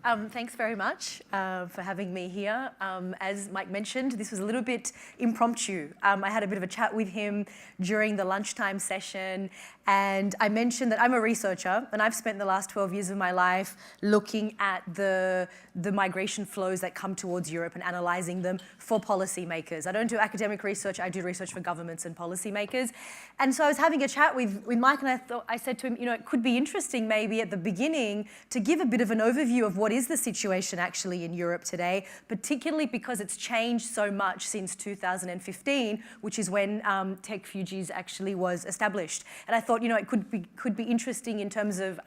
Thanks very much for having me here. As Mike mentioned, this was a little bit impromptu. I had a bit of a chat with him during the lunchtime session, and I mentioned that I'm a researcher, and I've spent the last 12 years of my life looking at the migration flows that come towards Europe and analysing them for policymakers. I don't do academic research, I do research for governments and policymakers. And so I was having a chat with Mike, and I said to him, it could be interesting maybe at the beginning to give a bit of an overview of what is the situation actually in Europe today, particularly because it's changed so much since 2015, which is when Techfugees actually was established. And I thought, it could be interesting in terms of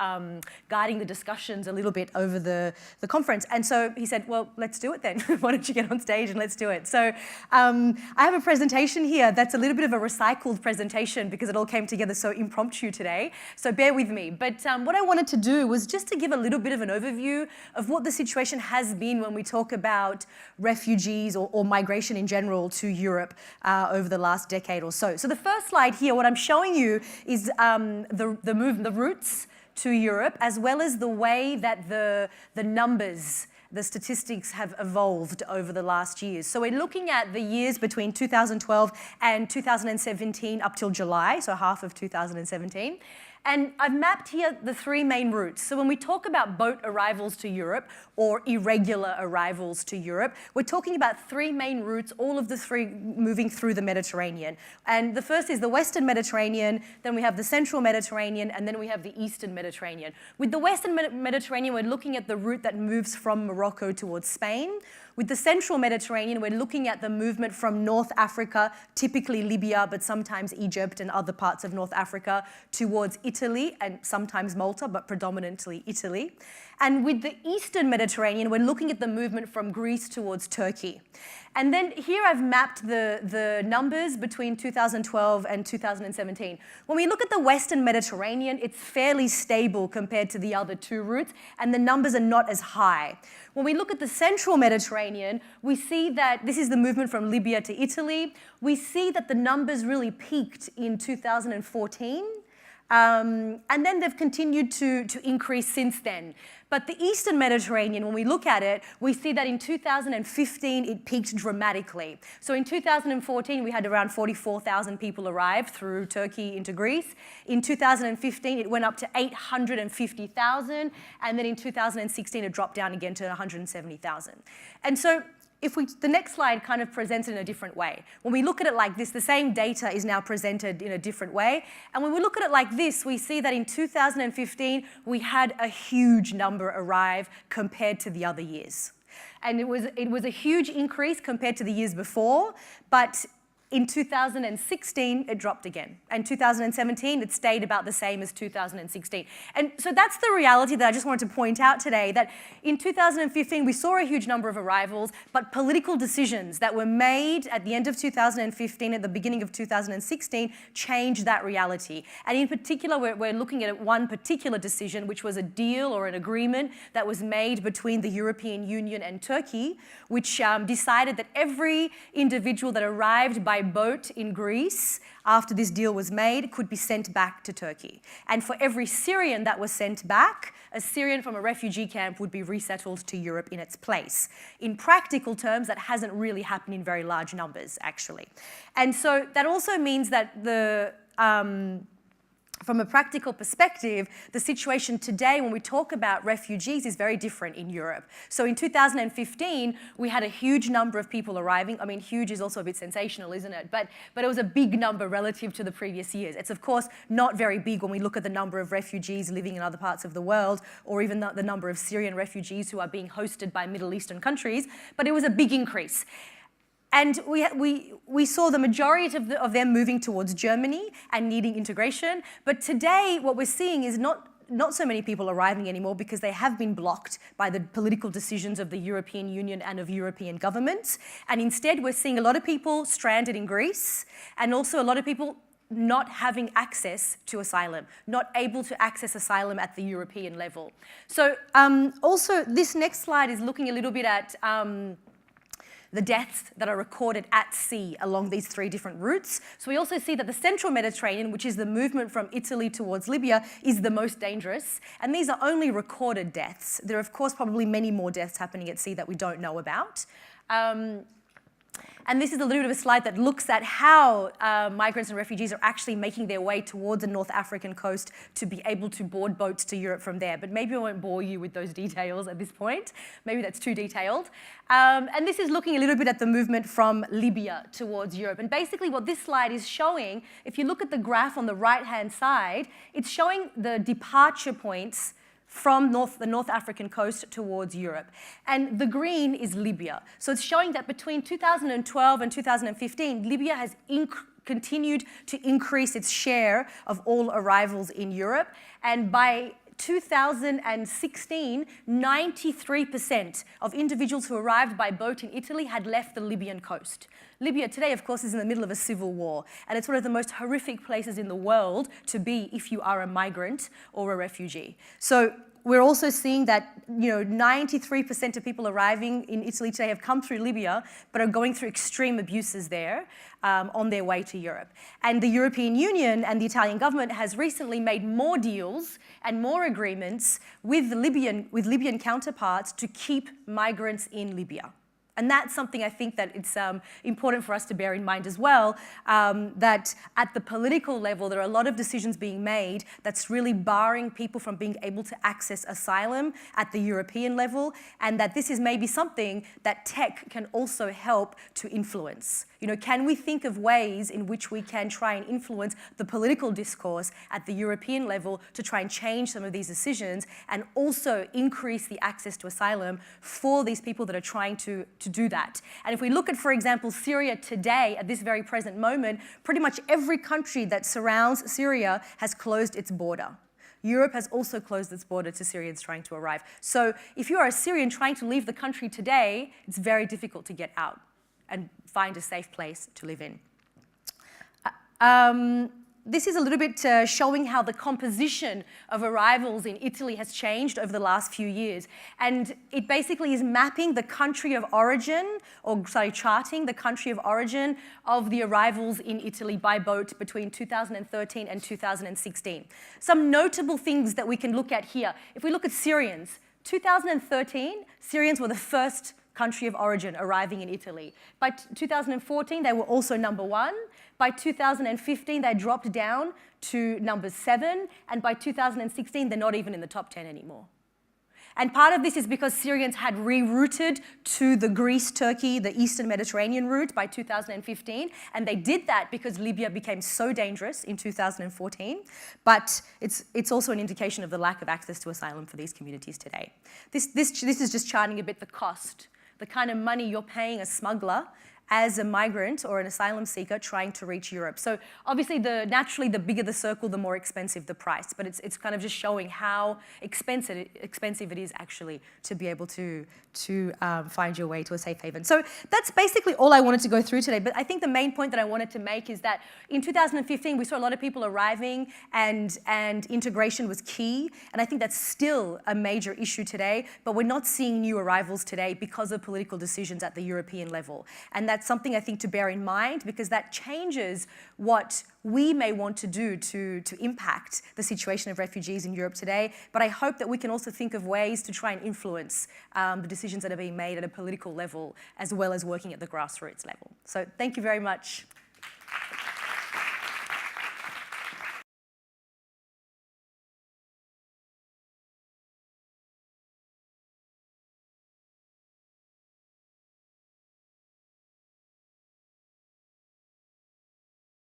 guiding the discussions a little bit over the conference. And so he said, well, let's do it then. Why don't you get on stage and let's do it. So I have a presentation here that's a little bit of a recycled presentation because it all came together so impromptu today. So bear with me. But what I wanted to do was just to give a little bit of an overview of what the situation has been when we talk about refugees or migration in general to Europe over the last decade or so. So the first slide here, what I'm showing you is the routes to Europe, as well as the way that the numbers, the statistics have evolved over the last years. So we're looking at the years between 2012 and 2017 up till July, so half of 2017. And I've mapped here the three main routes. So when we talk about boat arrivals to Europe or irregular arrivals to Europe, we're talking about three main routes, all of the three moving through the Mediterranean. And the first is the Western Mediterranean, then we have the Central Mediterranean, and then we have the Eastern Mediterranean. With the Western Mediterranean, we're looking at the route that moves from Morocco towards Spain. With the Central Mediterranean, we're looking at the movement from North Africa, typically Libya, but sometimes Egypt and other parts of North Africa, towards Italy and sometimes Malta, but predominantly Italy. And with the Eastern Mediterranean, we're looking at the movement from Greece towards Turkey. And then here I've mapped the numbers between 2012 and 2017. When we look at the Western Mediterranean, it's fairly stable compared to the other two routes, and the numbers are not as high. When we look at the Central Mediterranean, we see that this is the movement from Libya to Italy. We see that the numbers really peaked in 2014. And then they've continued to increase since then. But the Eastern Mediterranean, when we look at it, we see that in 2015, it peaked dramatically. So in 2014, we had around 44,000 people arrive through Turkey into Greece. In 2015, it went up to 850,000. And then in 2016, it dropped down again to 170,000. And so the next slide kind of presents it in a different way. When we look at it like this, the same data is now presented in a different way. And when we look at it like this, we see that in 2015, we had a huge number arrive compared to the other years. And it was a huge increase compared to the years before, but in 2016, it dropped again. And 2017, it stayed about the same as 2016. And so that's the reality that I just wanted to point out today, that in 2015, we saw a huge number of arrivals, but political decisions that were made at the end of 2015, at the beginning of 2016, changed that reality. And in particular, we're looking at one particular decision, which was a deal or an agreement that was made between the European Union and Turkey, which decided that every individual that arrived by boat in Greece after this deal was made could be sent back to Turkey. And for every Syrian that was sent back, a Syrian from a refugee camp would be resettled to Europe in its place. In practical terms, that hasn't really happened in very large numbers, actually. And so that also means that from a practical perspective, the situation today when we talk about refugees is very different in Europe. So in 2015, we had a huge number of people arriving. I mean, huge is also a bit sensational, isn't it? But it was a big number relative to the previous years. It's of course not very big when we look at the number of refugees living in other parts of the world, or even the number of Syrian refugees who are being hosted by Middle Eastern countries, but it was a big increase. And we saw the majority of them moving towards Germany and needing integration. But today, what we're seeing is not so many people arriving anymore because they have been blocked by the political decisions of the European Union and of European governments. And instead, we're seeing a lot of people stranded in Greece, and also a lot of people not having access to asylum, not able to access asylum at the European level. So also, this next slide is looking a little bit at the deaths that are recorded at sea along these 3 different routes. So we also see that the central Mediterranean, which is the movement from Italy towards Libya, is the most dangerous. And these are only recorded deaths. There are, of course, probably many more deaths happening at sea that we don't know about. And this is a little bit of a slide that looks at how migrants and refugees are actually making their way towards the North African coast to be able to board boats to Europe from there. But maybe I won't bore you with those details at this point. Maybe that's too detailed. And this is looking a little bit at the movement from Libya towards Europe. And basically what this slide is showing, if you look at the graph on the right-hand side, it's showing the departure points from the North African coast towards Europe. And the green is Libya. So it's showing that between 2012 and 2015, Libya has continued to increase its share of all arrivals in Europe. And by 2016, 93% of individuals who arrived by boat in Italy had left the Libyan coast. Libya today, of course, is in the middle of a civil war, and it's one of the most horrific places in the world to be if you are a migrant or a refugee. So we're also seeing that 93% of people arriving in Italy today have come through Libya, but are going through extreme abuses there on their way to Europe. And the European Union and the Italian government has recently made more deals and more agreements with Libyan counterparts to keep migrants in Libya. And that's something I think that it's important for us to bear in mind as well, that at the political level, there are a lot of decisions being made that's really barring people from being able to access asylum at the European level, and that this is maybe something that tech can also help to influence. Can we think of ways in which we can try and influence the political discourse at the European level to try and change some of these decisions and also increase the access to asylum for these people that are trying to do that? And if we look at, for example, Syria today, at this very present moment, pretty much every country that surrounds Syria has closed its border. Europe has also closed its border to Syrians trying to arrive. So if you are a Syrian trying to leave the country today, it's very difficult to get out and find a safe place to live in. This is a little bit showing how the composition of arrivals in Italy has changed over the last few years. And it basically is mapping the country of origin, charting the country of origin of the arrivals in Italy by boat between 2013 and 2016. Some notable things that we can look at here. If we look at Syrians, 2013, Syrians were the first country of origin arriving in Italy. By 2014, they were also number 1. By 2015, they dropped down to number 7. And by 2016, they're not even in the top 10 anymore. And part of this is because Syrians had rerouted to the Greece-Turkey, the Eastern Mediterranean route by 2015. And they did that because Libya became so dangerous in 2014. But it's also an indication of the lack of access to asylum for these communities today. This is just charting a bit the cost, the kind of money you're paying a smuggler as a migrant or an asylum seeker trying to reach Europe. So obviously, naturally, the bigger the circle, the more expensive the price. But it's kind of just showing how expensive it is actually to be able to find your way to a safe haven. So that's basically all I wanted to go through today. But I think the main point that I wanted to make is that in 2015, we saw a lot of people arriving and integration was key. And I think that's still a major issue today. But we're not seeing new arrivals today because of political decisions at the European level. And that's something I think to bear in mind, because that changes what we may want to do to impact the situation of refugees in Europe today. But I hope that we can also think of ways to try and influence the decisions that are being made at a political level, as well as working at the grassroots level. So thank you very much.